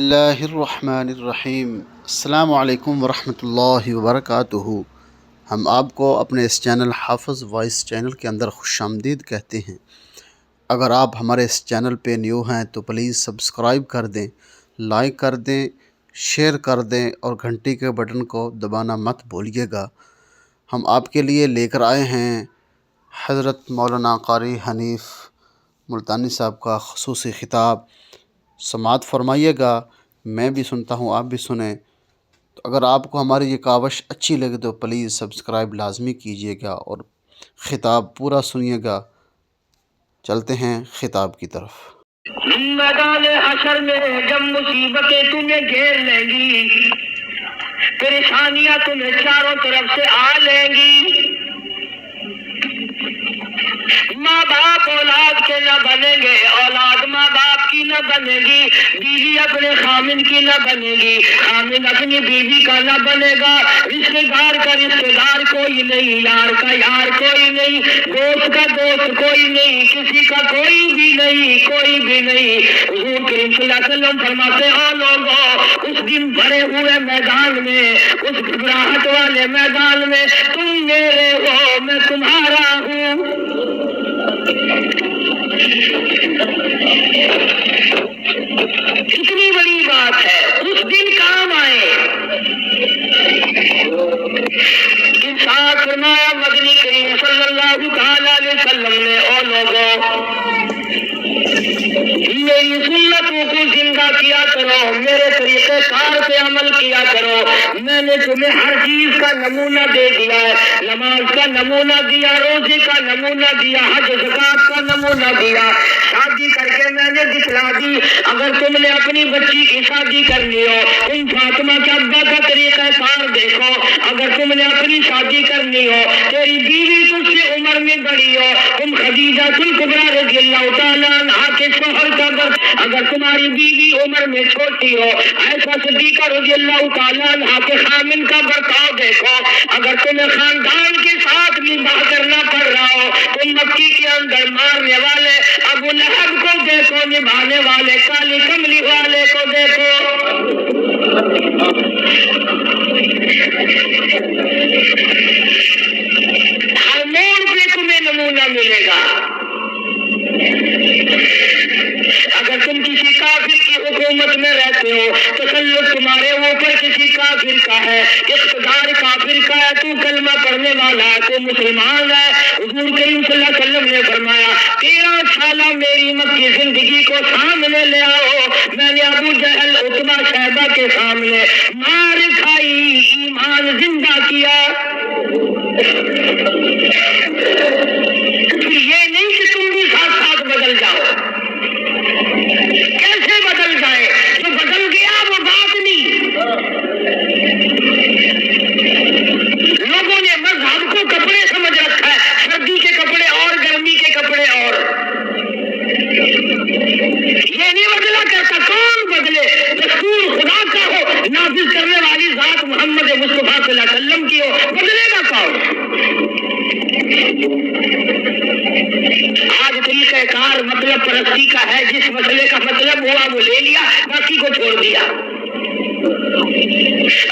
اللہ الرحمن الرحیم۔ السلام علیکم ورحمۃ اللہ وبرکاتہ۔ ہم آپ کو اپنے اس چینل حافظ وائس چینل کے اندر خوش آمدید کہتے ہیں۔ اگر آپ ہمارے اس چینل پہ نیو ہیں تو پلیز سبسکرائب کر دیں، لائک کر دیں، شیئر کر دیں اور گھنٹی کے بٹن کو دبانا مت بھولیے گا۔ ہم آپ کے لیے لے کر آئے ہیں حضرت مولانا قاری حنیف ملتانی صاحب کا خصوصی خطاب۔ سماعت فرمائیے گا، میں بھی سنتا ہوں، آپ بھی سنیں۔ تو اگر آپ کو ہماری یہ کاوش اچھی لگے تو پلیز سبسکرائب لازمی کیجیے گا اور خطاب پورا سنیے گا۔ چلتے ہیں خطاب کی طرف۔ میدان حشر میں جب مصیبتیں تمہیں گھیر لیں گی، پریشانیاں تمہیں چاروں طرف سے آ لیں گی، ماں باپ اولاد کے نہ بنیں گے، اولاد ماں باپ کی نہ بنے گی، بیوی اپنے خامن کی نہ بنے گی، خامن اپنی بیوی کا نہ بنے گا، رشتے دار کا رشتے دار کوئی نہیں، یار کا یار کوئی نہیں، دوست کا دوست کوئی نہیں، کسی کا کوئی بھی نہیں، کوئی بھی نہیں۔ حضور کریم صلی اللہ علیہ وسلم فرماتے ہیں لوگوں، اس دن بھرے ہوئے میدان میں، اس گھبراہٹ والے میدان میں تم میرے ہو، میں تمہارا ہوں۔ کتنی بڑی بات ہے، اس دن کام آئے۔ انصاف فرمایا مدنی کریم صلی اللہ تعالی علیہ وسلم نے، او لوگوں میری سنتوں کو زندہ کیا کرو، میرے طریقہ کار پہ عمل کیا کرو۔ میں نے تمہیں ہر چیز کا نمونہ دے دیا ہے، نماز کا نمونہ دیا، روزے کا نمونہ دیا، حج زکات کا نمونہ دیا، شادی کر کے میں نے دکھلا دی۔ اگر تم نے اپنی بچی کی شادی کرنی ہو، تم فاطمہ کے ابا کا طریقہ کار دیکھو۔ اگر تم نے اپنی شادی کرنی ہو، تیری بیوی تجھ سے عمر میں بڑی ہو، تم خدیجہ الکبریٰ رضی اللہ تعالیٰ عنہا کے شوہر کا اگر تمہاری بیوی عمر میں چھوٹی ہو، عائشہ صدیقہ رضی اللہ تعالیٰ عنہا کے خامن کا برتاؤ دیکھو۔ اگر تمہیں خاندان کے ساتھ نباہ کرنا پڑ رہا ہو، تم مکی کے اندر مارنے والے ابو لہب کو دیکھو، نبھانے والے کالی کملی والے کو دیکھو۔ ہر موڑ پہ تمہیں نمونہ ملے گا۔ اگر تم کسی کافر کی حکومت میں رہتے ہو، تسلط تمہارے اوپر کسی کافر کا ہے، اقتدار کافر کا ہے، تو کلمہ پڑھنے والا ہے، تو مسلمان ہے۔ حضور کریم صلی اللہ علیہ وسلم نے فرمایا 13 سالہ میری مکی زندگی کو سامنے لے آؤ، میں نے ابو جہل عتبہ شیبہ کے سامنے مار کھائی، ایمان زندہ کیا۔ پھر یہ نہیں کہ تم بھی ساتھ ساتھ بدل جاؤ۔ کیسے بدل جائے؟ جو بدل گیا وہ بات نہیں۔ لوگوں نے مذہب کو کپڑے سمجھ رکھا ہے، سردی کے کپڑے اور گرمی کے کپڑے اور۔ یہ نہیں بدلا کرتا، کون بدلے؟ دستور خدا کا ہو، نافذ کرنے والی ذات محمد مصطفیٰ صلی اللہ علیہ وسلم کی ہو، بدلے گا کون؟ آج طریقہ کار مطلب پرستی کا ہے، جس مسئلے کا مطلب ہوا وہ لے لیا، باقی کو چھوڑ دیا۔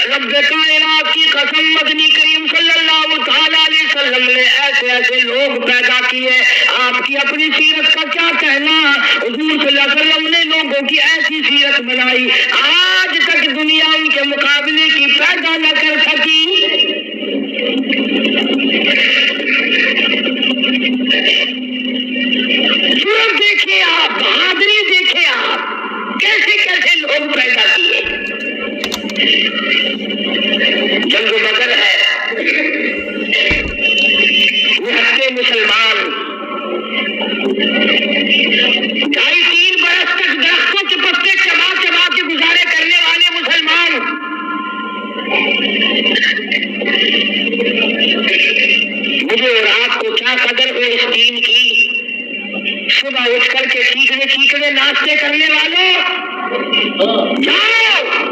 رب کائنات کی قسم مدنی کریم صلی اللہ تعالیٰ علیہ وسلم نے ایسے ایسے لوگ پیدا کیے۔ آپ کی اپنی سیرت کا کیا کہنا؟ حضور صلی اللہ علیہ وسلم نے لوگوں کی ایسی سیرت بنائی، آج تک دنیا ان کے مقابلے کی پیدا نہ کر سکی۔ صرف دیکھیں آپ، بہادری دیکھیں آپ، کیسے کیسے لوگ پیدا کیے۔ جنگ بدر ہے، نہتے مسلمان 2.5-3 برس تک درختوں کے پتے چبا چبا کے گزارے کرنے والے مسلمان، مجھے اور آپ کو کیا قدر ہو اس دین کی؟ صبح اٹھ کر کے چیخنے چیخنے ناشتے کرنے والوں، جاؤ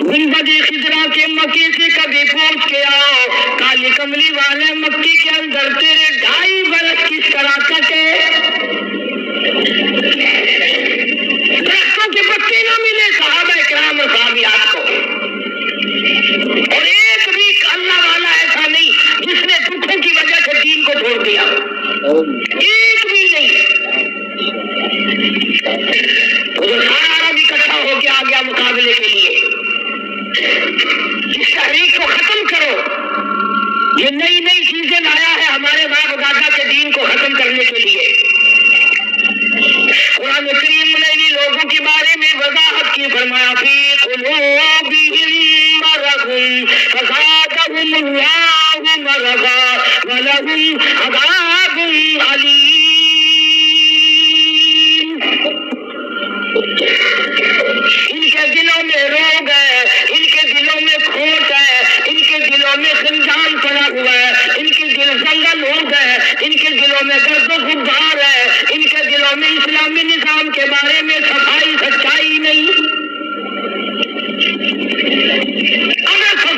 گنبد خضرا کے مکے سے کبھی پہنچ کے آؤ، کالی کملی والے مکی کے اندر تیرے 2.5 برس کس طرح کٹے، درختوں کے پتے نہ ملے، صحابہ مقابلے کے لیے. اس تحریک کو ختم کرو. یہ نئی نئی چیزیں لایا ہے ہمارے باپ دادا کے دین کو ختم کرنے کے لیے. قرآن کریم نے ان لوگوں کے بارے میں وضاحت کی. فرمایا فی قلوبہم مرض فزادہم اللہ مرضا ولہم عذاب علیم. ان کے دلوں میں روگ ہے, ان کے دلوں میں کھوٹ ہے, ان کے دلوں میں خنجان پڑا ہوا ہے, ان کے دل زنگل ہو گئے, ان کے دلوں میں گرد و غبار ہے, ان کے دلوں میں اسلامی نظام کے بارے میں صفائی سچائی نہیں. اگر سب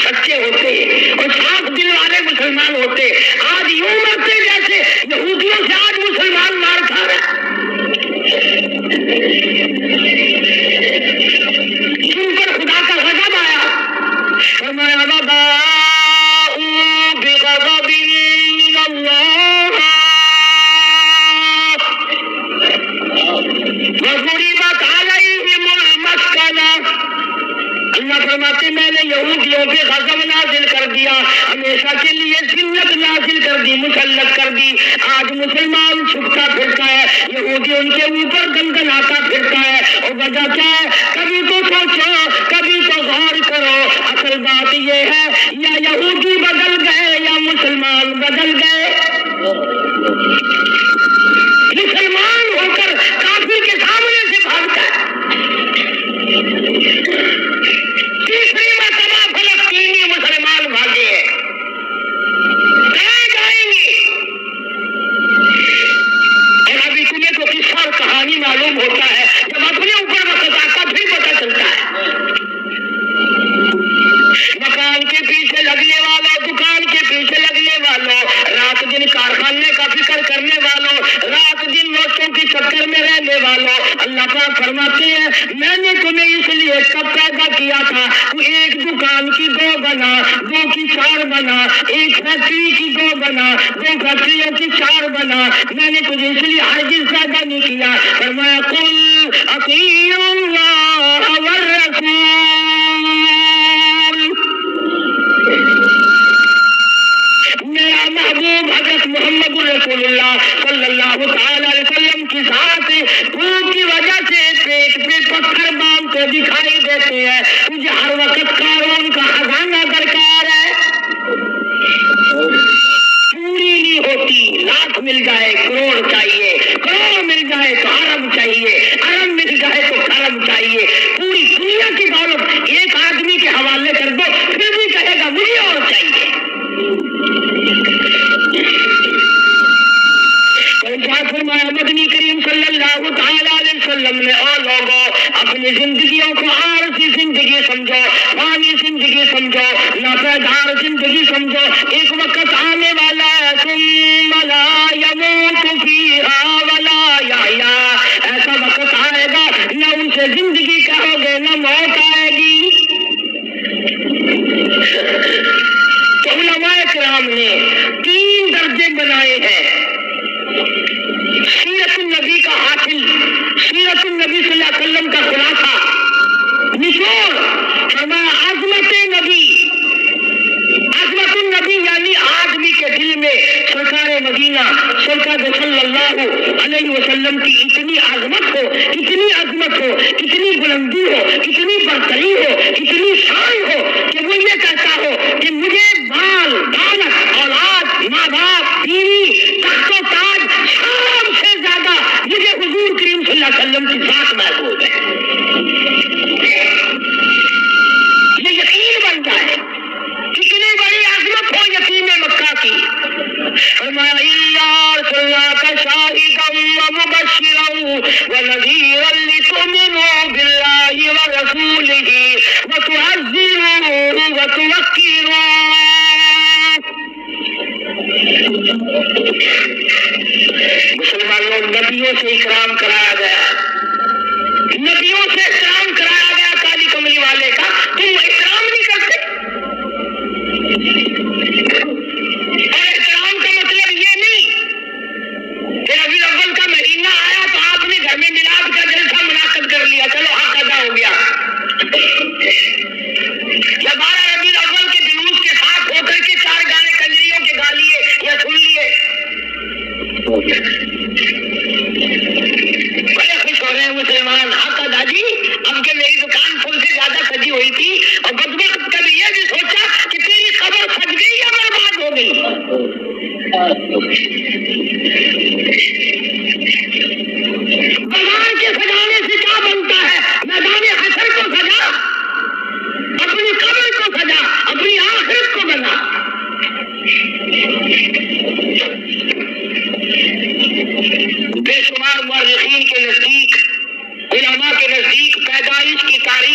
سچے ہوتے اور صاف دل والے مسلمان ہوتے, آج یوں مرتے جیسے یہودیوں سے آج مسلمان مار کھا رہے. جن پر خدا کا غضب آیا, فرمایا وباءوا بغضب من اللہ وضربت علیہم المسکنہ. اللہ فرماتے میں نے یہودیوں پہ غضب نازل کر دیا, ہمیشہ کے لیے ذلت نازل کر دی, مسلط کر دی. آج مسلمان چھپتا پھرتا ہے, یہودی ان کے اوپر گنگناتا پھرتا ہے. اور وجہ کیا ہے؟ کبھی تو سوچو, کبھی تو غور کرو. اصل بات یہ ہے یا یہودی بدل گئے یا مسلمان بدل گئے. مسلمان ہو کر کافر کے سامنے سے بھاگتا ہے. تیسری مرتبہ فلسطینی مسلمان بھاگے ہیں, کہاں جائیں گے؟ اور ابھی تمہیں تو قصہ اور کہانی معلوم ہوتا ہے, جب اپنے اوپر وقت آتا پھر پتہ چلتا ہے. مکان کے پیچھے لگنے والوں, دکان کے پیچھے لگنے والوں, رات دن کارخانے کا فکر کرنے والوں, رات دن نوٹوں کے چکر میں رہنے والوں, اللہ پاک فرماتے ہیں میں نے تمہیں اس لیے کب پیدا کیا تھا, تو ایک دکان کی دو بنا, دو کی چار بنا, ایک فیکٹری کی دو بنا, دو فیکٹریوں کی چار بنا. میں نے تجھے اس لیے ہرگز پیدا نہیں کیا. فرمایا قل اطیعوا اللہ والرسول. میرا محبوب حضرت محمد رسول اللہ صلی اللہ تعالی علیہ وسلم کی ذات بھوک کی وجہ سے پیٹ پہ پتھر باندھتے دکھائی دیتے ہیں. تجھے ہر وقت قارون کا خزانہ درکار ہے, پوری نہیں ہوتی. لاکھ مل جائے کروڑ چاہیے, کروڑ مل جائے تو ارب چاہیے, ارب مل جائے تو کرم چاہیے. پوری دنیا کی دولت ایک آدمی کے حوالے کر دو, پھر بھی کہے گا مجھے اور چاہیے. فرمایا مدنی کریم صلی اللہ تعالی علیہ وسلم نے, اور لوگوں اپنی زندگیوں کو عارضی زندگی سمجھو, فانی زندگی سمجھو, ناپائیدار زندگی سمجھو. ایک وقت آنے والا ہے ثم لا يموت فيها ولا يحيا. ایسا وقت آئے گا نہ ان سے زندگی کہو گے نہ موت آئے گی. تو علماء کرام نے 3 درجے بنائے ہیں. سیرت النبی کا حاصل, سیرت النبی صلی اللہ علیہ وسلم کا خلاصہ, نچوڑ. فرمایا عظمت نبی, عظمت النبی یعنی آدمی کے دل میں سرکار مدینہ سرکار صلی اللہ علیہ وسلم کی اتنی عظمت ہو, اتنی عظمت ہو, اتنی بلندی ہو, اتنی برتری ہو, اتنی شان ہو کہ وہ یہ کہتا ہو کہ مجھے بال دولت اولاد ماں باپ بیوی تخت و تاج سب سے زیادہ مجھے حضور کریم صلی اللہ علیہ وسلم کی ذات محبوب ہے. یہ یقین بن جائے کتنی بڑی عظمت ہو یتیم مکہ کی. فرمایا اِنَّا أَرْسَلْنَاكَ شَاهِدًا وَمُبَشِّرًا وَنَذِيرًا لِتُؤْمِنُوا بِاللَّهِ وَرَسُولِهِ وَتُعَزِّرُوهُ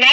9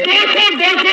200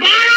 12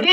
2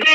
2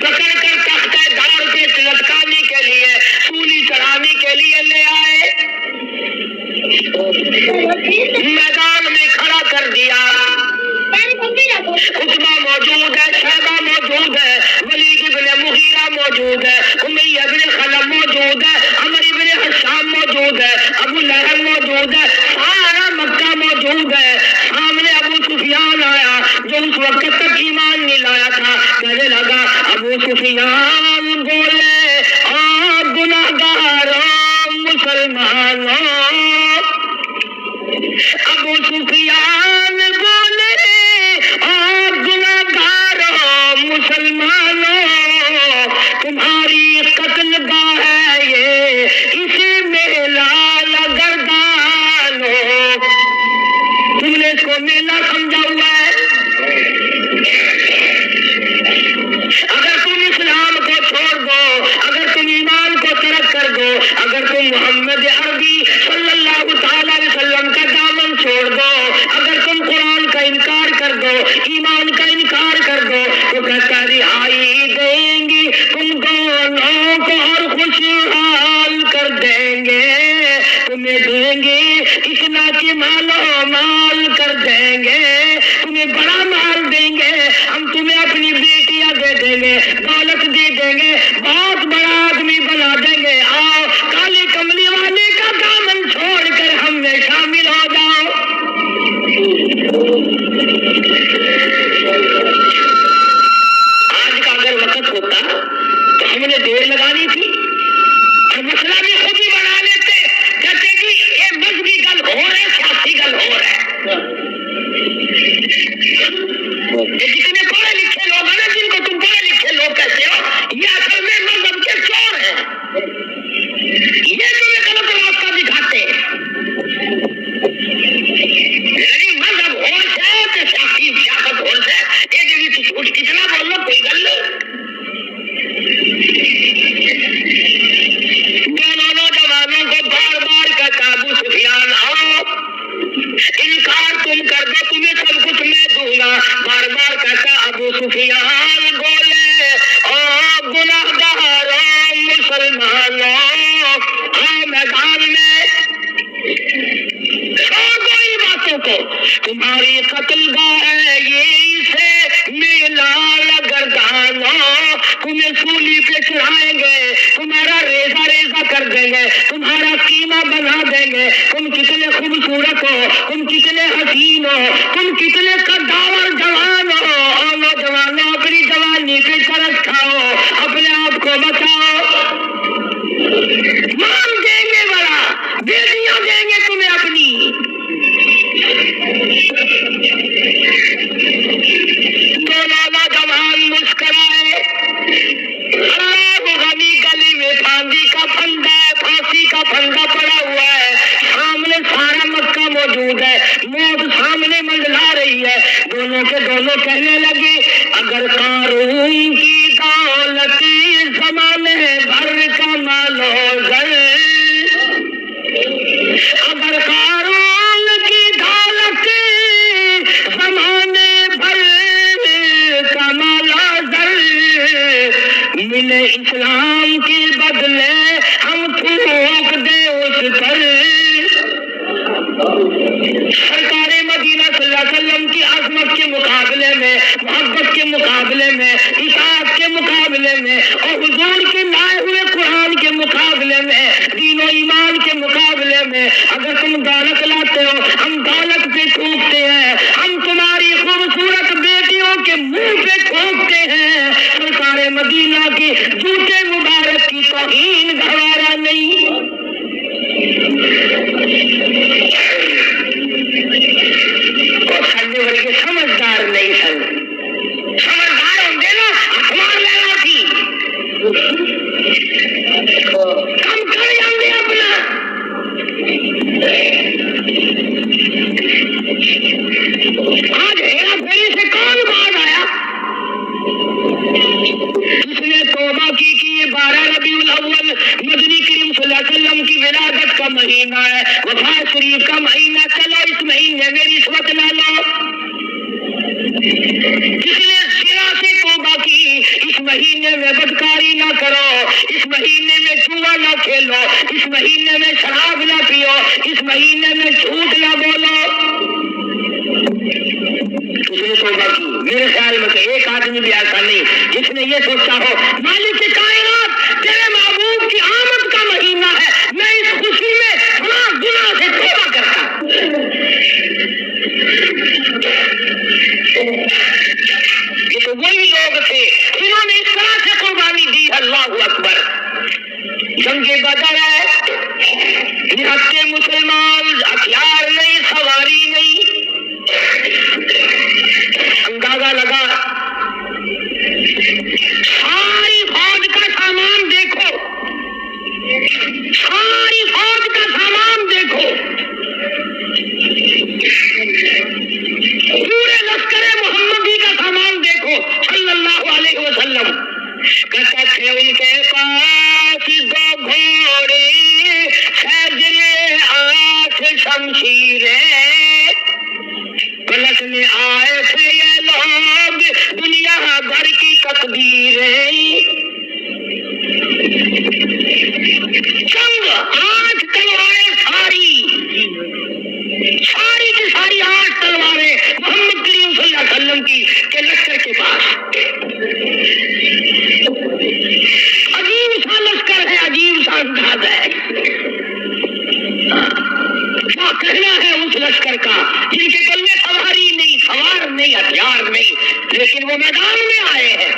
پکڑ کر تختہ دار پہ لٹکانے کے لیے، سولی چڑھانے کے لیے لے آئے، میدان میں کھڑا کر دیا۔ عتبہ موجود ہے، شیبہ موجود ہے، ولید ابن مغیرہ موجود ہے، امیہ ابن خلف موجود ہے، عمر ابن حشام موجود ہے، ابو لہب موجود ہے، سارا مکہ موجود ہے۔ سامنے ابو سفیان آیا جو اس وقت تک ایمان نہیں لایا تھا، کہنے لگا ابو سفیان بولے آپ گناہگاروں مسلمانوں، ابو سفیان بولے آپ گناہگاروں مسلمانوں، تمہاری قتل گاہ ہے یہ، اسی میلہ لگردانو۔ تم نے اس کو میلہ سمجھا ہوا ہے؟ اگر تم اسلام کو چھوڑ دو، اگر تم ایمان کو ترک کر دو، اگر تم محمد عربی صلی اللہ تعالی علیہ وسلم کا دامن چھوڑ دو، اگر تم قرآن کا انکار کر دو، ایمان کا انکار کر دو، تو کہتا رہائی دیں گی تم دونوں کو اور خوشحال کر دیں گے، تمہیں دیں گے اتنا کہ مالو مال کر دیں گے، تمہیں بڑا مال دیں گے، ہم تمہیں اپنی بیٹیاں دے دیں گے، دولت دے دیں گے، بہت بڑا آدمی بنا دیں گے، آؤ کالی کملی والے کا دامن چھوڑ کر ہم میں شامل ہو جاؤ۔ آج کا اگر وقت ہوتا تو ہم نے دیر لگانی تھی اور مسئلہ بھی خود ہی بنا لیتے، کہتے جی یہ مذہبی گل ہو رہا ہے، سیاسی گل ہو رہا ہے۔ یہ جتنے پڑھے لکھے لوگ ہیں نا، جن کو تم پڑھے لکھے لوگ کہتے ہو، یہ اصل میں مذہب کے چور ہیں، یہ تمہیں غلط راستہ دکھاتے ہیں۔ یعنی مذہب ہو سے تو سیاست ہو سے، یہ جو جھوٹ کتنا بولو کوئی گل نہیں۔ دونوں نوجوانوں کو بار بار کہتا ابو سفیان آؤ، انکار تم کر دو تمہیں سب کچھ میں دوں گا، بار بار کہتا ابو سفیان بولے او گناہگاروں مسلمانوں، آؤ میدان میں، چھوڑ دو ان باتوں کو، تمہاری قتل گاہ ہے یہ سے میلہ لگردانوں، تمہیں سولی پہ چڑھائیں گے، تمہارا ریزہ ریزہ کر دیں گے، تمہارا قیمہ بنا دیں گے، تم کتنے خوبصورت ہو، تم کتنے حسین ہو، تم کتنے قداور جوان ہو، اور نوجوانوں اپنی جوانی پہ ترس کھاؤ، اپنے آپ کو بچاؤ، مان دیں گے بڑا، بیٹیاں دیں گے تمہیں اپنی۔ دونوں نوجوان مسکرائے، اللہ غنی گلی میں پھانسی کا پھندا ہے، پھانسی کا پھندا پڑا ہوا ہے، سامنے سارا مکہ موجود ہے، موت سامنے منڈلا رہی ہے، دونوں کے دونوں کہنے لگے اگر قارون کی دولت زمانے بھر کا مال و زر، اگر قارون کی دولت زمانے بھر کا مال و زر ملے اسلام کے بدلے ہم تھوک دے اس پر۔ سرکار مدینہ صلی اللہ علیہ وسلم کی عظمت کے مقابلے میں، محبت کے مقابلے میں، اطاعت کے مقابلے میں، اور حضور کے لائے ہوئے قرآن کے مقابلے میں، دین و ایمان کے مقابلے میں اگر تم دولت لاتے ہو، ہم دولت پہ تھوکتے ہیں، ہم تمہاری خوبصورت بیٹیوں کے منہ پہ تھوکتے ہیں، سرکار مدینہ کی جوتے مبارک کی توہین گوارا نہیں۔ سمجھدار نہیں سن، سمجھدار ہوتے نا اخبار لینا تھی، کم کر جاؤں اپنا۔ آج ہیرا پھیری سے کون باز آیا؟ اس نے توبہ کی کہ یہ 12 ربیع الاول میرے خیال میں کہ ایک آدمی بھی ایسا نہیں جس نے یہ سوچا ہو مالک کائنات تیرے محبوب کی آمد کا مہینہ ہے، میں اس خوشی میں فلاں گناہ سے توبہ کرتا ہوں۔ یہ تو وہی لوگ تھے جنہوں نے اس طرح سے قربانی دی۔ اللہ اکبر۔ جنگ بدر ہے، نہتے مسلمان، ہتھیار نہیں، سواری نہیں، اندازہ لگا ساری فوج کا سامان دیکھو، ساری فوج کا سامان دیکھو، پورے لشکر محمدی کا سامان دیکھو صلی اللہ علیہ وسلم۔ کہتے تھے ان کے پاس 2 گھوڑے، سجلے 8 شمشیریں، پلٹنے آئے تھے یہ لوگ دنیا بھر کی تقدیریں۔ جنگ 8 تلواریں، ساری کی ساری 8 تلواریں محمد کریم صلی اللہ علیہ وسلم کی کے لشکر کے پاس۔ عجیب سا لشکر ہے، عجیب سا انداز ہے۔ کیا کہنا ہے اس لشکر کا جن کے گلے سواری نہیں، سوار نہیں، ہتھیار نہیں، لیکن وہ میدان میں آئے ہیں۔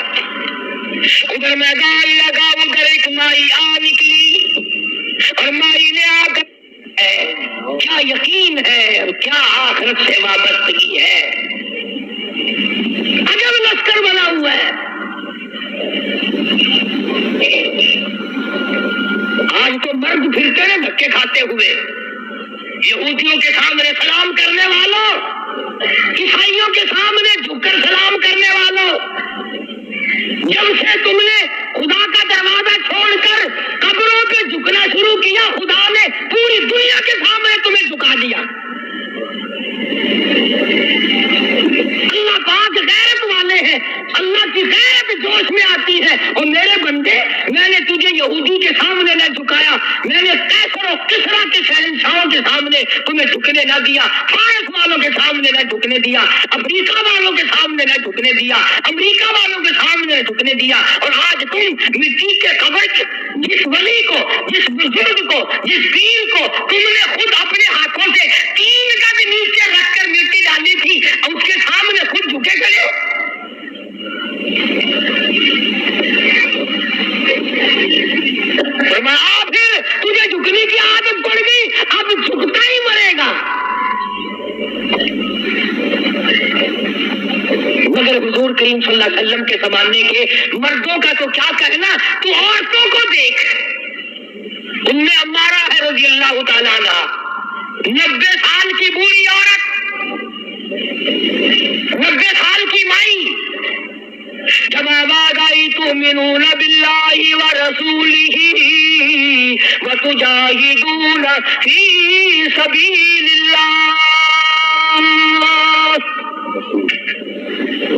ادھر میدان لگا، ادھر ایک مائی آ نکلی اور مائی نے آ کر کیا یقین ہے اور کیا آخرت سے وابستگی ہے، عجب لشکر بنا ہوا ہے۔ آج تو مرد پھرتے ہیں دھکے کھاتے ہوئے، یہودیوں کے سامنے سلام کرنے والوں، عیسائیوں کے سامنے جھک کر سلام کرنے والوں، جب سے تم نے خدا کا دروازہ چھوڑ کر قبروں پہ جھکنا شروع کیا، خدا نے پوری دنیا کے سامنے تمہیں جھکا دیا۔ اللہ پاک غیرت والے ہیں، اللہ کی غیرت جوش میں آتی ہے۔ اور میرے بندے، میں نے تجھے یہودی کے سامنے نہ جھکایا، میں نے قیصر و کسریٰ کے شہنشاہوں کے سامنے تمہیں جھکنے نہ دیا، فارس والوں کے سامنے نہ جھکنے دیا، افریقہ والوں کے سامنے نہ جھکنے دیا، امریکہ والوں کے سامنے نہ جھکنے دیا۔ اور آج تم مٹی کے قبر جس ولی کو، جس بزرگ کو، جس پیر کو تم نے خود اپنے ہاتھوں سے 3 گز نیچے رکھ کر مٹی ڈالی تھی، اس کے سامنے خود جھکے کھڑے ہو۔ فرمایا پھر تجھے جھکنے کی عادت پڑ گئی، اب جھکتا ہی مرے گا۔ مگر حضور کریم صلی اللہ علیہ وسلم کے زمانے کے مردوں کا تو کیا کہنا، تو عورتوں کو دیکھ، ام عمارہ ہے رضی اللہ تعالیٰ عنہ، 90 سال کی بوڑھی عورت، 90 سال کی مائی، جب آواز آئی تؤمنون باللہ ورسولہ وتجاہدون فی سبیل اللہ،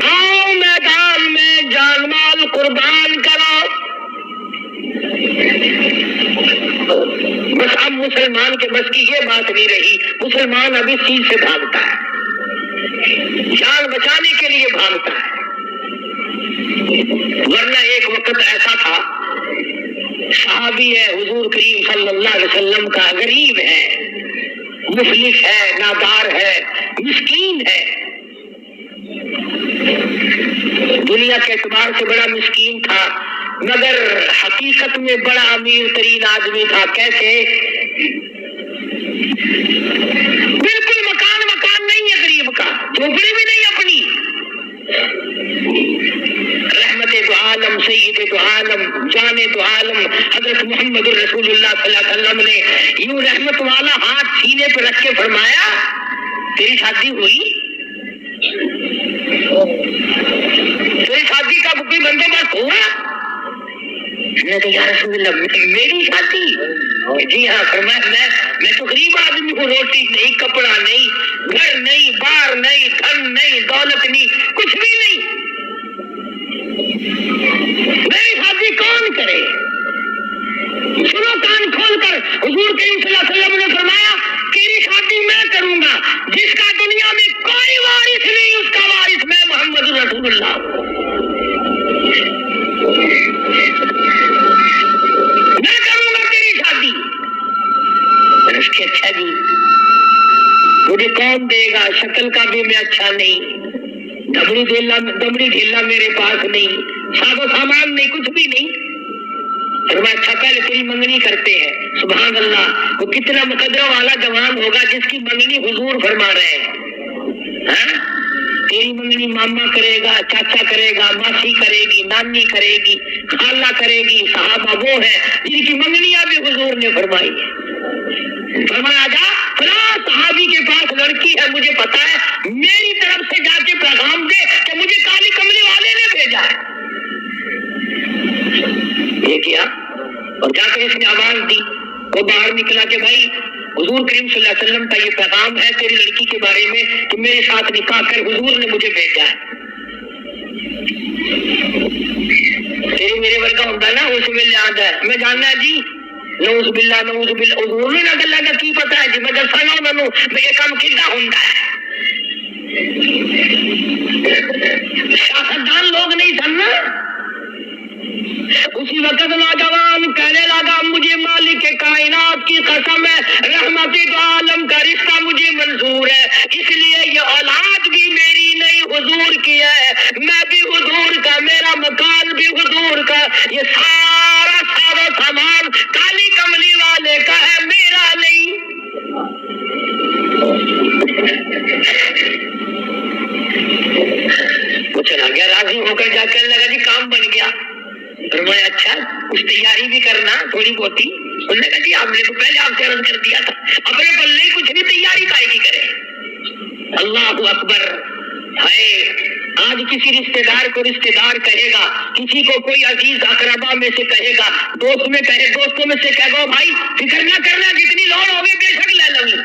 آؤ میدان میں جان مال قربان کرو۔ بس اب مسلمان کے بس کی یہ بات نہیں رہی، مسلمان اب اس چیز سے بھاگتا ہے، جان بچانے کے لیے بھاگتا ہے۔ ورنہ ایک وقت ایسا تھا، صحابی ہے حضور کریم صلی اللہ علیہ وسلم کا، غریب ہے، مفلس ہے، نادار ہے، مسکین ہے، دنیا کے اعتبار سے بڑا مسکین تھا، مگر حقیقت میں بڑا امیر ترین آدمی تھا۔ کیسے؟ بالکل مکان نہیں ہے غریب کا، جھوپڑی بھی نہیں اپنی۔ رحمت دو عالم، سید دو عالم، جان دو عالم حضرت محمد رسول اللہ صلی اللہ علیہ وسلم نے یوں رحمت والا ہاتھ سینے پہ رکھ کے فرمایا، تیری شادی ہوئی؟ تیری شادی کا کوئی بندوبست ہوا؟ میں کہ یا رسول اللہ میری شادی؟ جی ہاں۔ فرمایا میں تو غریب آدمی ہوں، روٹی نہیں، کپڑا نہیں، گھر نہیں، بار نہیں، دھن نہیں، دولت نہیں، کچھ بھی نہیں، میری شادی کون کرے؟ سنو کان کھول کر، حضور کریم صلی اللہ علیہ وسلم نے فرمایا تیری شادی میں کروں گا، جس کا دنیا میں کوئی وارث نہیں، اس کا وارث میں محمد رسول اللہ. میں کروں گا تیری شادی. اس کے اچھا جی مجھے کون دے گا؟ شکل کا بھی میں اچھا نہیں، دمڑی ڈھیلا میرے پاس نہیں، ساز و سامان نہیں، کچھ بھی نہیں. فرمایا اچھا پہلے تیری منگنی کرتے ہیں. سبحان اللہ، وہ کتنا مقدرہ والا جوان ہوگا جس کی منگنی حضور فرما رہے ہیں. تیری منگنی ماما کرے گا، چاچا کرے گا، ماسی کرے گی، نانی کرے گی، خالہ کرے گی. صحابہ وہ ہے جن کی منگنیاں بھی حضور نے فرمائی ہے. فرمایا جا فلاں صحابی کے پاس لڑکی ہے، مجھے پتا ہے، میری طرف سے جا کے پیغام دے کہ مجھے کالی کملی والے نے بھیجا ہے. یہ کیا اور جا کر اس نے آواز دی. وہ باہر نکلا کہ بھائی حضور کریم صلی اللہ علیہ وسلم کا یہ پیغام ہے تیری لڑکی کے بارے میں کہ میرے ساتھ نکاح کر، حضور نے مجھے بھیجا ہے. تیری میرے ورگا ہوتا نا اس ویلے آتا ہے میں جاننا جی نعوذ باللہ نعوذ باللہ. حضور نے نہ گلا کا کی پتا ہے جی میں دساں انہوں نے میں یہ کام کیدا ہوندا ہے. سیاستدان لوگ نہیں سن نا. اسی وقت نوجوان کہنے لگا مجھے مالک کائنات کی قسم ہے رحمت دو عالم کا رشتہ مجھے منظور ہے، اس لیے یہ اولاد بھی میری نہیں حضور کی ہے، میں بھی حضور کا، میرا مکان بھی حضور کا، یہ سارا سارا سامان کالی کملی والے کا ہے، میرا نہیں. وہ چلا گیا راضی ہو کر، جا کر لگا جی کام بن گیا. فرمایا اچھا کچھ تیاری بھی کرنا تھوڑی بہت ہی. انہوں نے کہا جی آپ نے تو پہلے آپ سے عرض کر دیا تھا، اپنے بلے کچھ بھی تیاری کائے کی کرے. اللہ اکبر. ہے آج کسی رشتہ دار کو رشتہ دار کہے گا، کسی کو کوئی عزیز اقربا میں سے کہے گا، دوست میں کہے، دوستوں میں سے کہے گا بھائی فکر نہ کرنا جتنی لوڑ ہوگی بے شک لے لوں.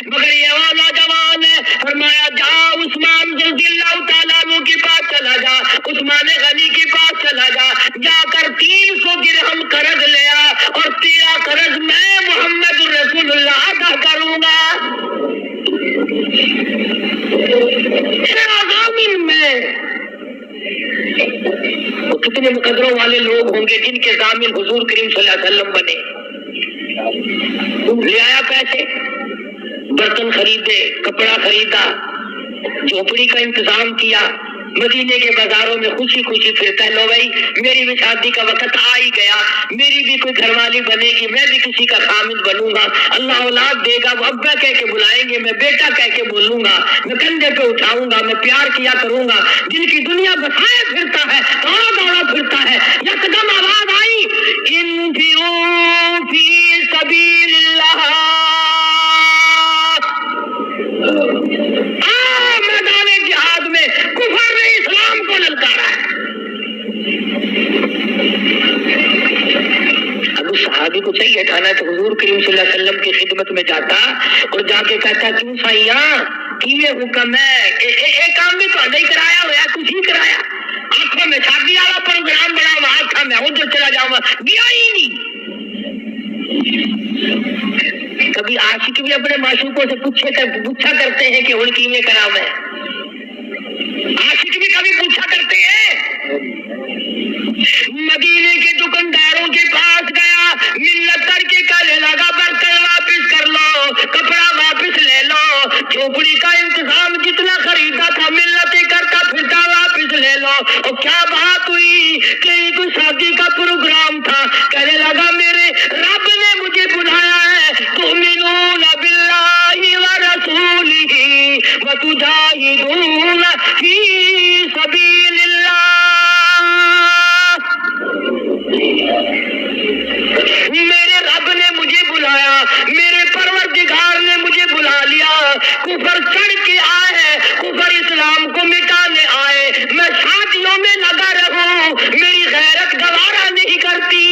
مگر یہ والا جوان ہے. فرمایا جا عثمان رضی اللہ تعالیٰ عنہ کے پاس چلا جا، عثمان غنی کے پاس چلا جا، جا کر 300 درہم قرض لیا اور تیرا قرض میں محمد رسول اللہ ادا کروں گا. ضامن میں وہ کتنے مقدروں والے لوگ ہوں گے جن کے ضامن حضور کریم صلی اللہ علیہ وسلم بنے. لے آیا پیسے، برتن خریدے، کپڑا خریدا، جھوپڑی کا انتظام کیا، مدینے کے بازاروں میں خوشی خوشی پھرتا ہے. لو بھائی میری بھی شادی کا وقت آ ہی گیا، میری بھی کوئی گھر والی بنے گی، میں بھی کسی کا خامد بنوں گا، اللہ اولاد دے گا، وہ ابا کہہ کے بلائیں گے، میں بیٹا کہہ کے بولوں گا، میں کندھے پہ اٹھاؤں گا، میں پیار کیا کروں گا. جن کی دنیا بسائے پھرتا ہے، دوڑا دوڑا پھرتا ہے، یکدم آواز آئی انفروا فی سبیل اللہ. میدان جہاد میں کفر نے اسلام کو للکارا ہے. اب اس صحابی کو چاہیے تھا نا تو حضور کریم صلی اللہ علیہ وسلم کی خدمت میں جاتا اور جا کے کہتا کیوں سائیاں کیویں حکم ہے، ایک کام بھی تو نہیں کرایا ہوا، کچھ ہی کرایا. آنکھوں میں شادی والا پروگرام بنا ہوا، آنکھوں میں ادھر چلا جاؤں گیا ہی نہیں. کبھی عاشق بھی اپنے معشوقوں سے پوچھا کرتے ہیں کہ ان کی میں کرام ہے. عاشق بھی کبھی پوچھا کرتے ہیں. مدینے کے دکانداروں کے پاس گیا، منت کر کے کہنے لگا برتن واپس کر لو، کپڑا واپس لے لو، جھوپڑی کا انتظام جتنا خریدا تھا منتیں کرتا پھرتا واپس لے لو. اور کیا بات ہوئی کہ کوئی شادی کا پروگرام تھا. کہنے لگا میرے رب نے مجھے بلایا ہے، تؤمنون باللہ ورسولہ وتجاہدون فی سبیل اللہ. میرے رب نے مجھے بلایا، میرے پروردگار نے مجھے بلا لیا. کفر چڑھ کے آئے، کفر اسلام کو مٹانے آئے، میں شادیوں میں لگا رہوں، میری غیرت گوارا نہیں کرتی.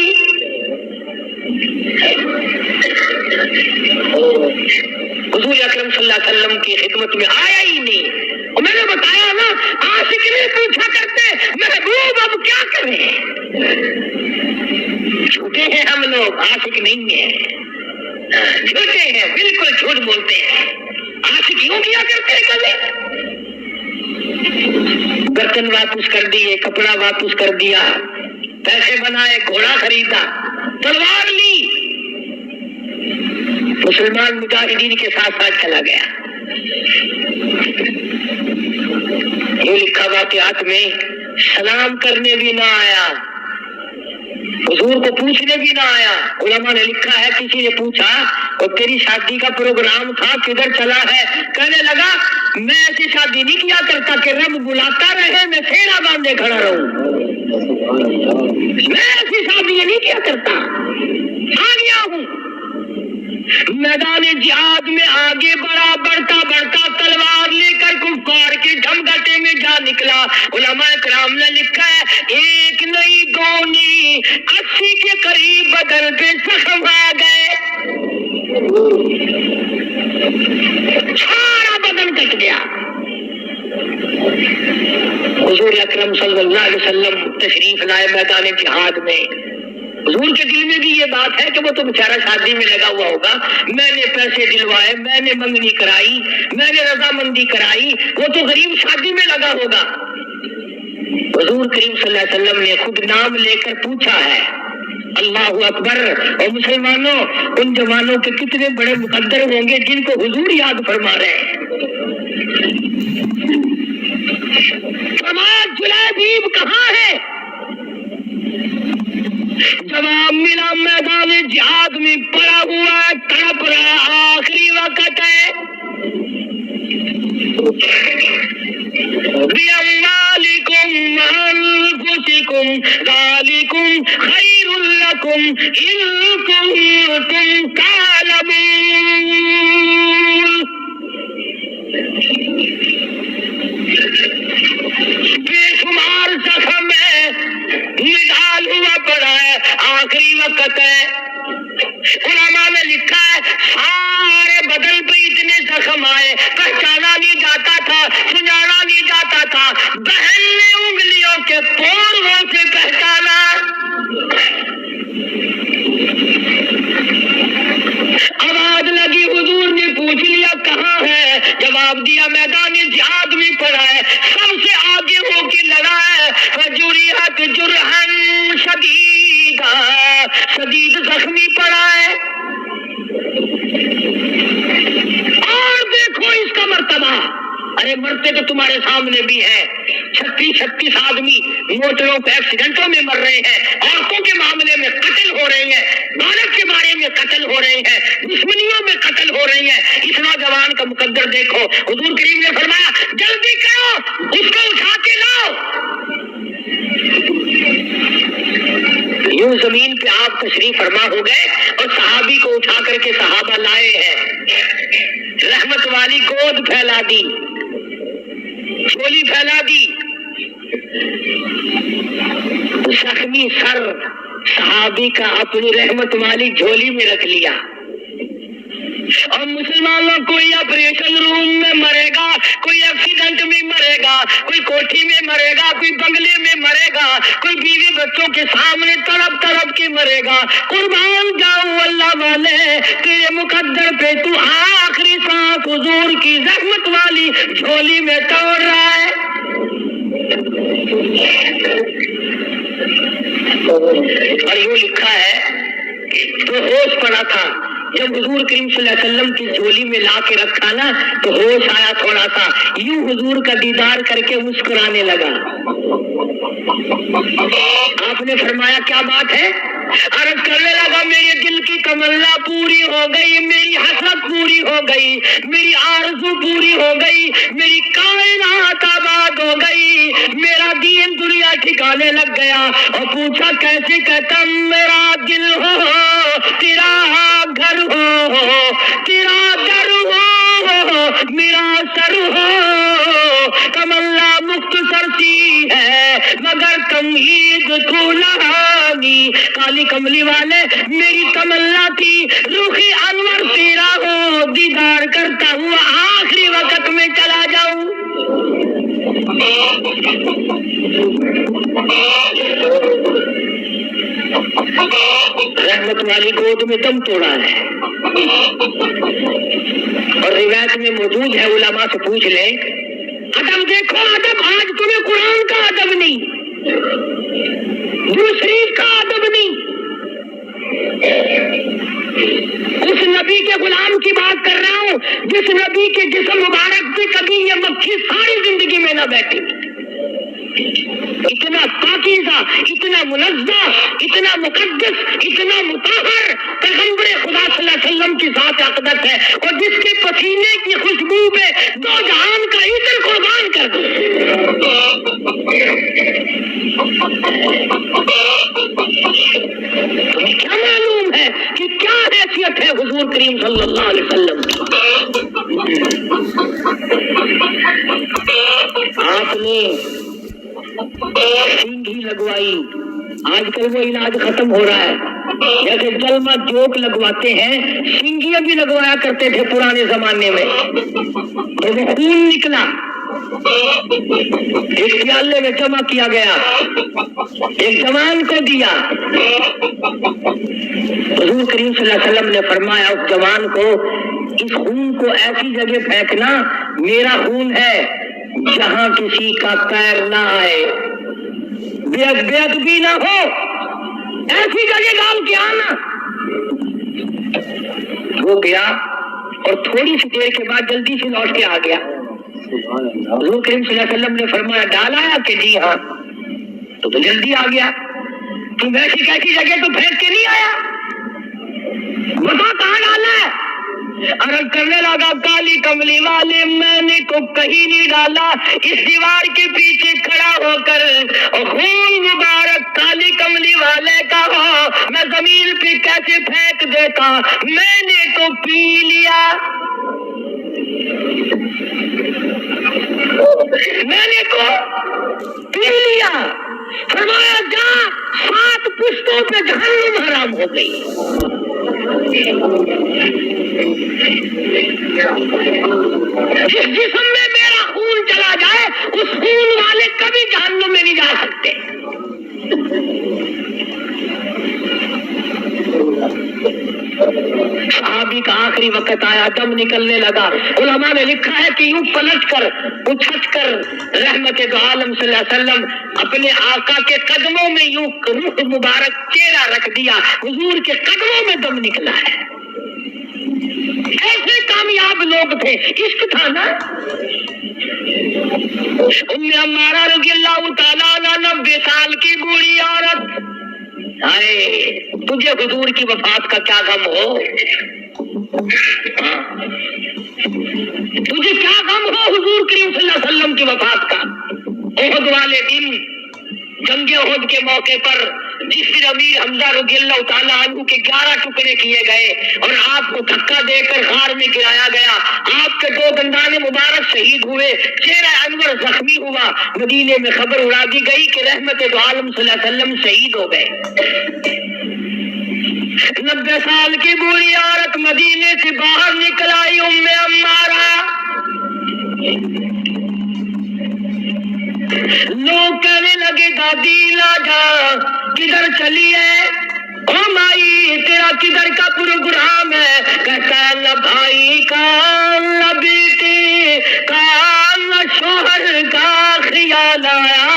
حضور اکرم صلی اللہ علیہ وسلم کی خدمت میں آیا ہی نہیں. اور میں نے بتایا نا عاشق نہیں پوچھا کرتے محبوب اب کیا کریں. جھوٹے ہیں ہم لوگ، عاشق نہیں ہیں، جھوٹے ہیں، بالکل جھوٹ بولتے ہیں. عاشق یوں کیا کرتے ہیں کبھی برتن واپس کر دیے، کپڑا واپس کر دیا، پیسے بنائے، گھوڑا خریدا، تلوار لی، مسلمان مجاہدین کے ساتھ ساتھ چلا گیا۔ یہ لکھا واقعات میں سلام کرنے بھی نہ آیا، حضور کو پوچھنے بھی نہ آیا۔ علماء نے لکھا ہے کسی نے پوچھا اور تیری شادی کا پروگرام تھا کدھر چلا ہے؟ کہنے لگا میں ایسی شادی نہیں کیا کرتا کہ رب بلاتا رہے میں پھیرا باندھے کھڑا رہوں، میں ایسی شادی نہیں کیا کرتا، آ گیا ہوں۔ میدان جہاد میں آگے بڑھا، بڑھتا بڑھتا تلوار لے کر کفار کے ڈھمگٹے میں جا نکلا۔ علماء کرام نے لکھا ہے ایک نہیں دو نہیں 80 کے قریب بدن پہ زخم آ گئے، سارا بدن کٹ گیا۔ حضور اکرم صلی اللہ علیہ وسلم تشریف لائے میدان جہاد میں۔ حضور کے دل میں بھی یہ بات ہے کہ وہ تو بیچارہ شادی میں لگا ہوا ہوگا، میں نے پیسے دلوائے، میں نے منگنی کرائی، میں نے رضامندی کرائی، وہ تو غریب شادی میں لگا ہوگا۔ حضور کریم صلی اللہ علیہ وسلم نے خود نام لے کر پوچھا ہے، اللہ اکبر۔ اور مسلمانوں ان جوانوں کے کتنے بڑے مقدر ہوں گے جن کو حضور یاد فرما رہے ہیں۔ فرمایا جلیبیب کہاں ہے؟ جواب ملا میدان جہاد میں پڑا ہوا ہے، تڑپ رہا، آخری وقت ہے۔ بِأَمْوَالِكُمْ وَأَنفُسِكُمْ ذَلِكُمْ خَيْرٌ لَكُمْ إِن كُنتُمْ تَعْلَمُونَ۔ بے شمار زخم ہے، نڈال ہوا پڑا ہے، آخری وقت ہے۔ علماء نے لکھا ہے سارے بدن پہ اتنے زخم آئے، پہچانا نہیں جاتا تھا، سنجانا نہیں جاتا تھا۔ بہن نے انگلیوں کے پوروں سے پہچانا۔ آواز لگی، حضور نے پوچھ لیا کہاں ہے؟ جواب دیا میدان جہاد میں پڑا ہے، سب سے آگے ہو کے لڑا ہے۔ فجرحت جرحا شدیدا، شدید زخمی پڑا ہے۔ اور دیکھو اس کا مرتبہ، ارے مرتے تو تمہارے سامنے بھی ہے، 36 آدمی موٹروں پہ ایکسیڈنٹوں میں مر رہے ہیں، عورتوں کے معاملے میں قتل ہو رہے ہیں، بالغ کے بارے میں قتل ہو رہے ہیں، دشمنیوں میں قتل ہو رہی ہیں۔ اس نوجوان کا مقدر دیکھو، حضور کریم نے فرمایا جلدی کرو، اس کو اٹھا کے لاؤ۔ یوں زمین پہ آپ تشریف فرما ہو گئے اور صحابی کو اٹھا کر کے صحابہ لائے ہیں، رحمت والی گود پھیلا دی، جھولی پھیلا دی، زخمی سر صحابی کا اپنی رحمت والی جھولی میں رکھ لیا۔ اور مسلمانوں کوئی آپریشن روم میں مرے گا، کوئی ایکسیڈنٹ میں مرے گا، کوئی کوٹھی میں مرے گا، کوئی بنگلے میں مرے گا، کوئی بیوی بچوں کے سامنے تڑپ تڑپ کے مرے گا۔ قربان جاؤ اللہ والے، تیرے مقدر پہ تو آخری سانس حضور کی رحمت والی جھولی میں توڑ رہا ہے۔ اور یوں لکھا ہے کہ تو ہوش پڑا تھا، جب حضور کریم صلی اللہ علیہ وسلم کی جھولی میں لا کے رکھا نا تو ہوش آیا تھوڑا سا، یوں حضور کا دیدار کر کے مسکرانے لگا۔ آپ نے فرمایا کیا بات ہے؟ عرض کرنے لگا میرے دل کی تمنا پوری ہو گئی، میری حسرت پوری ہو گئی، میری آرزو پوری ہو گئی، میری کائنات آباد ہو گئی، میرا دین دنیا ٹھکانے لگ گیا۔ اور پوچھا کیسے؟ کہتا میرا دل ہو تیرا گھر ہو، تیرا در ہو میرا سر ہو، تمنا مختصر سی ہے مگر تمہید کھولانی۔ کالی کملی والے میری تمنا تھی رخ انور تیرا ہو، دیدار کرتا ہوا آخری وقت میں چلا جاؤں۔ رحمت والی گود میں دم توڑا ہے۔ اور روایت میں موجود ہے، علماء سے پوچھ لیں، ادب دیکھو، ادب آج تمہیں قرآن کا ادب نہیں، درود شریف کا ادب نہیں، اس نبی کے غلام کی بات کر رہا ہوں جس نبی کے جسم مبارک پہ کبھی یہ مکھی ساری زندگی میں نہ بیٹھی، اتنا پاکیزہ، اتنا منزہ، اتنا مقدس، اتنا مطہر پیغمبر خدا صلی اللہ علیہ وسلم کی ذات اقدس ہے، اور جس کے پسینے کی خوشبو میں دو جہان کا عطر قربان کر دو۔ تمہیں کیا معلوم ہے کہ کیا حیثیت ہے حضور کریم صلی اللہ علیہ وسلم کی؟ آپ نے سینگھی لگوائی، آج کل وہ علاج ختم ہو رہا ہے، جیسے جلمہ جوک لگواتے ہیں، سینگیاں بھی لگوایا کرتے تھے پرانے زمانے میں، تو وہ خون نکلا، ایک پیالے میں جمع کیا گیا، ایک جوان کو دیا، حضور کریم صلی اللہ علیہ وسلم نے فرمایا اس جوان کو اس خون کو ایسی جگہ پھینکنا میرا خون ہے جہاں کسی کا پیر نہ آئے، بے ادبی نہ ہو، ایسی جگہ ڈال کے آنا۔ وہ گیا اور تھوڑی سی دیر کے بعد جلدی سے لوٹ کے آ گیا۔ حضور کریم صلی اللہ علیہ وسلم نے فرمایا ڈالا کہ جی ہاں، تو جلدی آ گیا، تم ایسی کیسی جگہ تو پھینک کے نہیں آیا، بتا کہاں ڈالا ہے؟ عرض کرنے لگا کالی کملی والے میں نے تو کہیں نہیں ڈالا، اس دیوار کے پیچھے کھڑا ہو کر خون مبارک کالی کملی والے کا ہو میں زمین پہ کیسے پھینک دیتا، میں نے تو پی لیا، میں نے تو پی لیا۔ فرمایا جا 7 پشتوں پہ جہنم حرام ہو گئی۔ جس جسم میں میرا خون چلا جائے اس خون والے کبھی جہنم میں نہیں جا سکتے۔ صحابی کا آخری وقت آیا، دم نکلنے لگا، علماء نے لکھا ہے کہ یوں پلٹ کر اچھٹ کر رحمت دو عالم صلی اللہ علیہ وسلم اپنے آقا کے قدموں میں یوں روح مبارک چہرہ رکھ دیا، حضور کے قدموں میں دم نکلا ہے۔ ایسے کامیاب لوگ تھے، عشق تھا نا۔ ام عمارہ رضی اللہ تعالیٰ عنہ 90 سال کی بوڑھی عورت، ارے تجھے حضور کی وفات کا کیا غم ہو، تجھے کیا غم ہو حضور کریم صلی اللہ علیہ وسلم کی وفات کا؟ احد والے دن جنگ احد کے موقع پر جس دن امیر حمزہ رضی اللہ تعالیٰ عنہ کے 11 ٹکڑے کیے گئے اور آپ کو دھکا دے کر غار میں گرایا گیا، آپ کے 2 دندان مبارک شہید ہوئے، چہرہ انور زخمی ہوا، مدینے میں خبر اڑا دی گئی کہ رحمت دو عالم صلی اللہ علیہ وسلم شہید ہو گئے۔ 90 سال کی بوڑھی عورت مدینے سے باہر نکل آئی، ام عمارہ، لوگ کہنے لگے دادی لا جا کدھر چلی ہے، او مائی تیرا کدھر کا پروگرام ہے؟ کہتا ہے نہ بھائی کا نہ بیٹی کا نہ شوہر کا خیال آیا،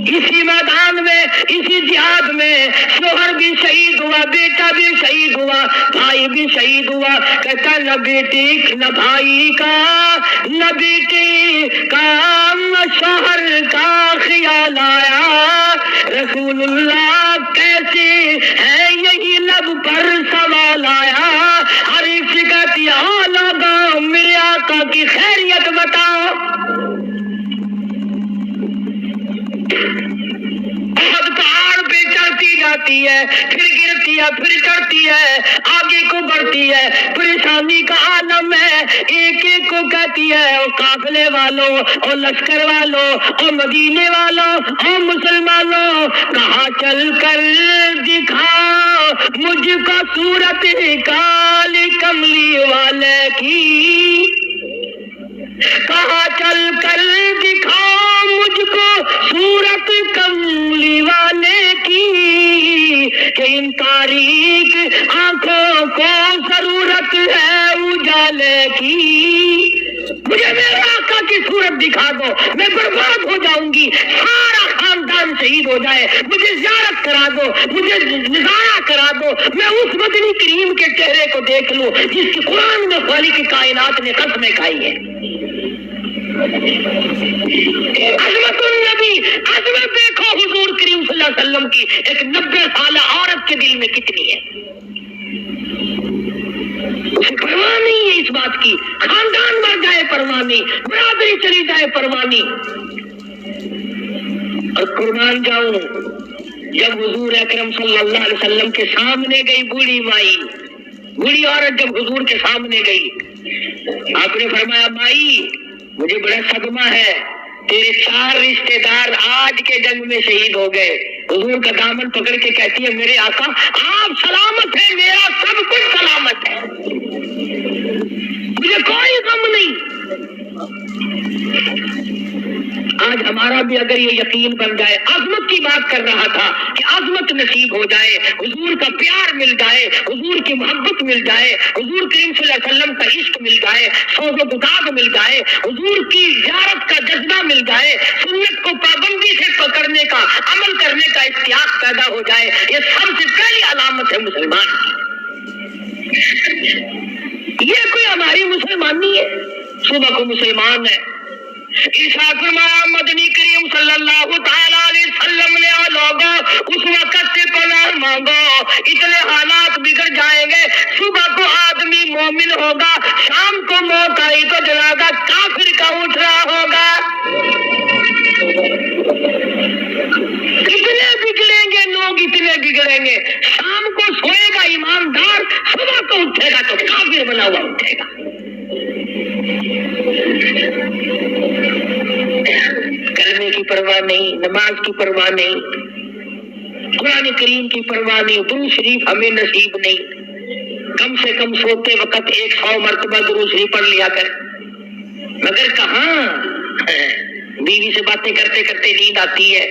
اسی میدان میں اسی جہاد میں شوہر بھی شہید ہوا، بیٹا بھی شہید ہوا، بھائی بھی شہید ہوا، کہتا نہ بیٹی نہ بھائی کا نہ بیٹی کا نہ شوہر کا خیال آیا، رسول اللہ کیسے ہے یہی لب پر سوال آیا، ہر ایک سے کہتی ہاں لوگوں میرے آقا کی خیریت بتاؤ۔ پہاڑ پہ چڑھتی جاتی ہے، پھر گرتی ہے، پھر چڑھتی ہے، آگے کو بڑھتی ہے، پریشانی کا عالم ہے، ایک ایک کو کہتی ہے اور قافلے والوں اور لشکر والوں اور مدینے والوں اور مسلمانوں کہاں چل کر دکھاؤ مجھ کو صورت کالی کملی والے کی، کہاں چل کر دکھاؤ مجھ کو صورت کملی والے کی، کہ ان تاریک آنکھوں کو ضرورت ہے اجالے کی، مجھے میرا جاؤں گی سارا خاندان شہید ہو جائے، مجھے زیارت کرا دو، مجھے نظارہ کرا دو، میں اس مدنی کریم کے چہرے کو دیکھ لوں جس کی قرآن میں خالق کائنات نے قسمیں کھائی ہے۔ عظمت النبی، عظمت دیکھو حضور کریم صلی اللہ علیہ وسلم کی ایک 90 سالہ عورت کے دل میں کتنی ہے، اسے پرواہ نہیں ہے اس بات کی، خاندان مر جائے پرواہ نہیں، برادری چلی جائے پرواہ نہیں۔ اور قربان جاؤں، جب حضور اکرم صلی اللہ علیہ وسلم کے سامنے گئی بوڑھی مائی، بوڑھی عورت جب حضور کے سامنے گئی، آپ نے فرمایا مائی مجھے بڑا صدمہ ہے، تیرے 4 رشتے دار آج کے جنگ میں شہید ہو گئے۔ حضور کا دامن پکڑ کے کہتی ہے میرے آقا آپ سلامت ہیں، میرا سب کچھ سلامت ہے، مجھے کوئی غم نہیں۔ آج ہمارا بھی اگر یہ یقین بن جائے، عظمت کی بات کر رہا تھا کہ عظمت نصیب ہو جائے، حضور کا پیار مل جائے، حضور کی محبت مل جائے، حضور کریم صلی اللہ علیہ وسلم کا عشق مل جائے، سوز و بداد مل جائے، حضور کی زیارت کا جذبہ مل جائے، سنت کو پابندی سے پکڑنے کا، عمل کرنے کا اشتیاق پیدا ہو جائے، یہ سب سے پہلی علامت ہے مسلمان کی۔ یہ کوئی ہماری مسلمانی ہے، صبح کو مسلمان ہے، عیسیٰ فرمایا مدنی کریم صلی اللہ تعالیٰ علیہ وسلم نے لوگوں اس وقت سے پناہ مانگو، اتنے حالات بگڑ جائیں گے، صبح کو آدمی مومن ہوگا، شام کو موت آئی تو جنازہ کافر کا اٹھ رہا ہوگا۔ اتنے بگڑیں گے لوگ، اتنے بگڑیں گے، شام کو سوئے گا ایماندار، صبح کو اٹھے گا تو کافر بنا ہوا اٹھے گا۔ کرنے کی پرواہ نہیں، نماز کی پرواہ نہیں، قرآن کریم کی پرواہ نہیں، درود شریف ہمیں نصیب نہیں، کم سے کم سوتے وقت 100 مرتبہ درود شریف پڑھ لیا کر، مگر کہاں بیوی سے باتیں کرتے کرتے نیند آتی ہے،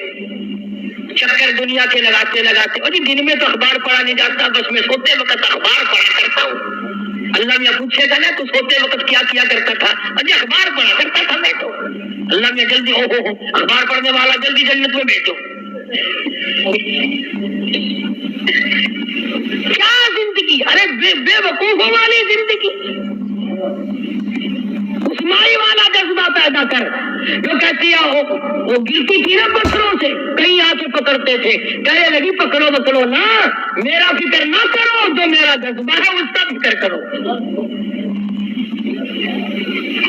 چکر دنیا کے لگاتے لگاتے، اور دن میں تو اخبار پڑھا نہیں جاتا، بس میں سوتے وقت اخبار پڑھا کرتا ہوں۔ اللہ میں پوچھے گا نا تو سوتے وقت کیا کیا کرتا تھا، اجی اخبار پڑھا کرتا تھا میں تو۔ اللہ میں جلدی ہو اخبار پڑھنے والا جلدی جنت میں بھیجو۔ کیا زندگی، ارے بے وقوفوں والی زندگی، اس مائی والا جذبہ پیدا کر جو کہتی ہے وہ گرتی تھی نا پتھروں سے، کہیں آ کے پکڑتے تھے، کہنے لگی پکڑو پکڑو نا، میرا فکر نہ کرو، جو میرا جذبہ ہے اس کا فکر کرو۔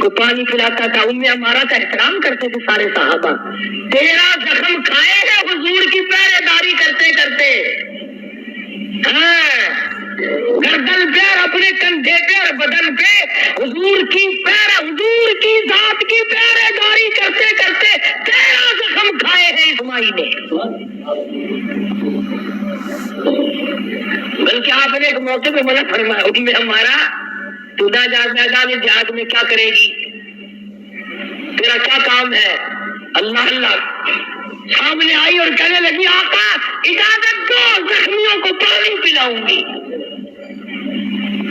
کو پانی پلاتا تھا، ان میں ہمارا کا احترام کرتے تھے سارے صحابہ، 13 زخم کھائے ہیں حضور کی پہرے داری کرتے کرتے، گردن پہ اپنے کندھے پہ اور بدن پہ حضور کی حضور کی ذات کی پہرے داری کرتے کرتے 13 زخم کھائے ہیں اسماعیل نے۔ بلکہ آپ نے ایک موقع پہ منع فرمایا، ان میں ہمارا تو نہ جا میدان جہاد میں کیا کرے گی، تیرا کیا کام ہے؟ اللہ اللہ سامنے آئی اور کہنے لگی آقا اجازت دو، زخمیوں کو پانی پلاؤں گی۔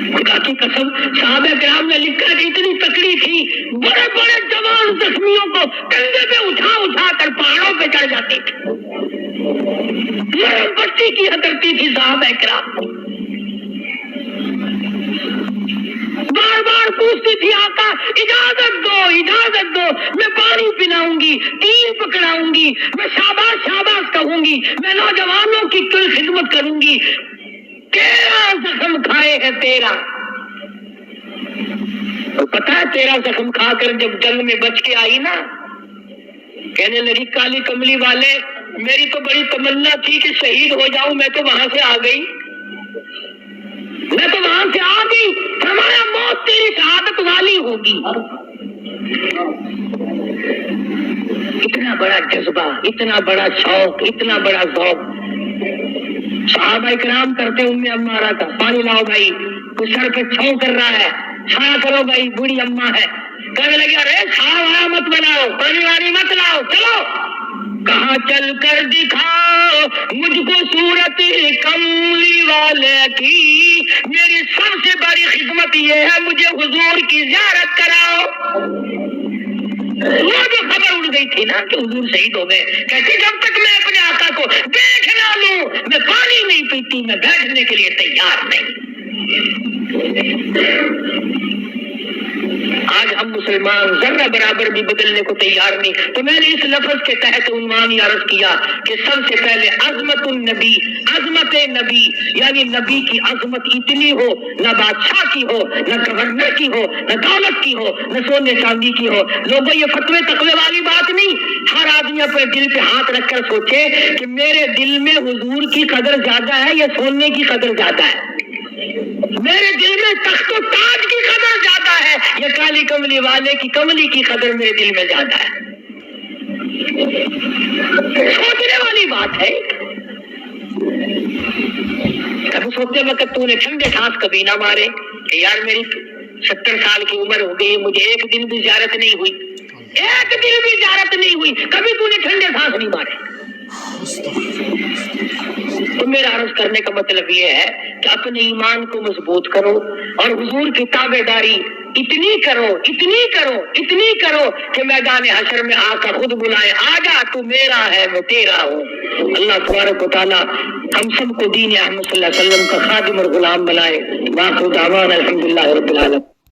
خدا کی قسم صحابہ کرام نے لکھا کہ اتنی تکڑی تھی، بڑے بڑے جوان زخمیوں کو کندھے پہ اٹھا اٹھا کر پہاڑوں پہ چڑھ جاتی تھی، بستی کیا کرتی تھی صحابہ کرام، بار بار پوچھتی تھی آقا اجازت دو، میں پانی پلاؤں گی، تیر پکڑاؤں گی، میں شاباش شاباش کہوں گی، میں نوجوانوں کی کل خدمت کروں گی۔ 13 زخم کھائے ہیں 13، تو پتا ہے 13 زخم کھا کر جب جنگ میں بچ کے آئی نا، کہنے لگی کالی کملی والے میری تو بڑی تمنا تھی کہ شہید ہو جاؤں، میں تو وہاں سے آ گئی، فرمایا موت تیری شہادت والی ہوگی۔ اتنا بڑا جذبہ، اتنا بڑا شوق، اتنا بڑا ذوق صحابہ کرام کرتے ام عمارہ کا، پانی لاؤ بھائی، کوئی سر پہ چھاؤں کر رہا ہے، چھایا کرو بھائی، بوڑھی اماں ہے، کہنے لگی ارے چھایا والا مت بناؤ، پانی وانی مت لاؤ، چلو کہاں چل کر دکھاؤ مجھ کو صورت کملی والے کی، میری سب سے بڑی خدمت یہ ہے مجھے حضور کی زیارت کراؤ۔ وہ جو خبر اڑ گئی تھی نا کہ حضور شہید ہو گئے، کہتے جب تک میں اپنے آقا کو دیکھ نہ لوں میں پانی نہیں پیتی، میں بیٹھنے کے لیے تیار نہیں۔ آج ہم مسلمان ذرہ برابر بھی بدلنے کو تیار نہیں۔ تو میں نے اس لفظ کے تحت عنوان یہ عرض کیا کہ سب سے پہلے عظمت النبی، عظمت نبی، یعنی نبی کی عظمت اتنی ہو، نہ بادشاہ کی ہو، نہ گورنر کی ہو، نہ دولت کی ہو، نہ سونے چاندی کی ہو۔ لوگوں یہ فتوے تقوی والی بات نہیں، ہر آدمی اپنے دل پہ ہاتھ رکھ کر سوچے کہ میرے دل میں حضور کی قدر زیادہ ہے یا سونے کی قدر زیادہ ہے؟ میرے دل میں تخت و تاج کی قدر زیادہ ہے یا کالی کملی والے کی کملی کی قدر میرے دل میں زیادہ ہے؟ سوچنے والی بات ہے۔ کبھی سوچتے وقت تو نے ٹھنڈے سانس کبھی نہ مارے کہ یار میری 70 سال کی عمر ہو گئی، مجھے ایک دن بھی زیارت نہیں ہوئی، ایک دن بھی زیارت نہیں ہوئی، کبھی تو نے ٹھنڈے سانس نہیں مارے۔ تو میرا عرض کرنے کا مطلب یہ ہے کہ اپنے ایمان کو مضبوط کرو اور حضور کی تابع داری اتنی کرو، اتنی کرو، اتنی کرو کہ میدان حشر میں آ کر خود بلائے، آ جا تو میرا ہے میں تیرا ہوں۔ اللہ تبارک و تعالی ہم سب کو دین احمد صلی اللہ علیہ وسلم کا خادم اور غلام بنائے۔ باقی دعوانا الحمدللہ رب العالمین۔